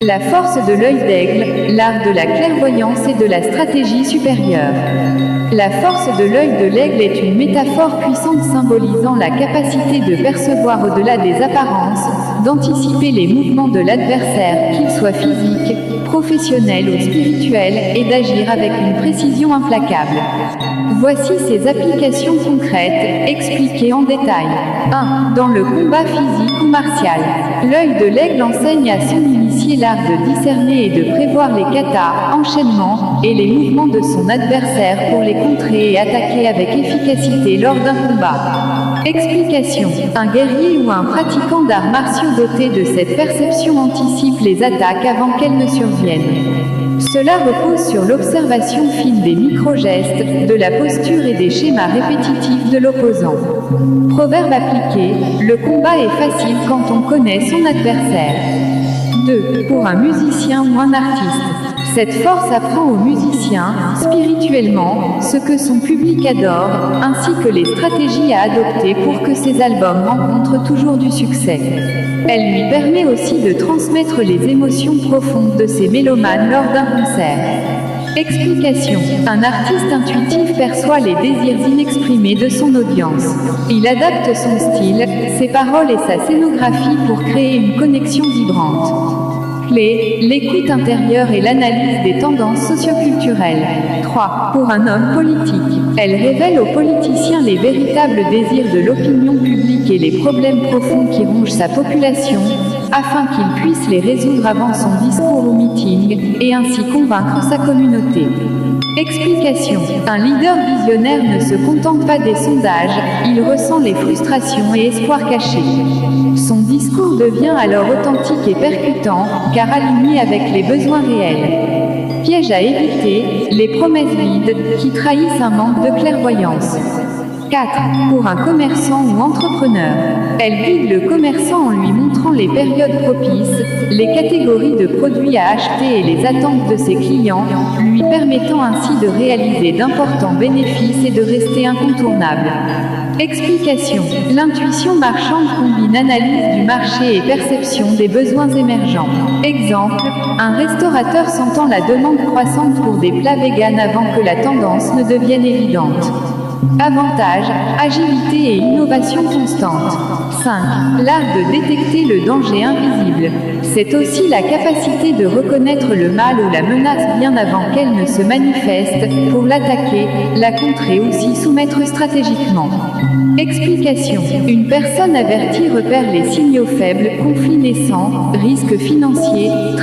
La force de l'œil d'aigle, l'art de la clairvoyance et de la stratégie supérieure. La force de l'œil de l'aigle est une métaphore puissante symbolisant la capacité de percevoir au-delà des apparences, d'anticiper les mouvements de l'adversaire, qu'ils soient physiques, professionnels ou spirituels, et d'agir avec une précision implacable. Voici ses applications concrètes, expliquées en détail. 1. Dans le combat physique ou martial. L'œil de l'aigle enseigne à son initié l'art de discerner et de prévoir les katas, enchaînements, et les mouvements de son adversaire pour les contrer et attaquer avec efficacité lors d'un combat. Explication. Un guerrier ou un pratiquant d'arts martiaux doté de cette perception anticipe les attaques avant qu'elles ne surviennent. Cela repose sur l'observation fine des micro-gestes, de la posture et des schémas répétitifs de l'opposant. Proverbe appliqué, le combat est facile quand on connaît son adversaire. 2. Pour un musicien ou un artiste. Cette force apprend aux musiciens, spirituellement, ce que son public adore, ainsi que les stratégies à adopter pour que ses albums rencontrent toujours du succès. Elle lui permet aussi de transmettre les émotions profondes de ses mélomanes lors d'un concert. Explication. Un artiste intuitif perçoit les désirs inexprimés de son audience. Il adapte son style, ses paroles et sa scénographie pour créer une connexion vibrante. Clé, l'écoute intérieure et l'analyse des tendances socioculturelles. 3. Pour un homme politique. Elle révèle aux politiciens les véritables désirs de l'opinion publique et les problèmes profonds qui rongent sa population, afin qu'il puisse les résoudre avant son discours ou meeting, et ainsi convaincre sa communauté. Explication. Un leader visionnaire ne se contente pas des sondages, il ressent les frustrations et espoirs cachés. Son discours devient alors authentique et percutant, car aligné avec les besoins réels. Piège à éviter, les promesses vides, qui trahissent un manque de clairvoyance. 4. Pour un commerçant ou entrepreneur. Elle guide le commerçant en lui montrant les périodes propices, les catégories de produits à acheter et les attentes de ses clients, lui permettant ainsi de réaliser d'importants bénéfices et de rester incontournable. Explication. L'intuition marchande combine analyse du marché et perception des besoins émergents. Exemple, un restaurateur sentant la demande croissante pour des plats véganes avant que la tendance ne devienne évidente. Avantages, agilité et innovation constante. 5. L'art de détecter le danger invisible. C'est aussi la capacité de reconnaître le mal ou la menace bien avant qu'elle ne se manifeste, pour l'attaquer, la contrer ou s'y soumettre stratégiquement. Explication. Une personne avertie repère les signaux faibles, conflits naissants, risques financiers,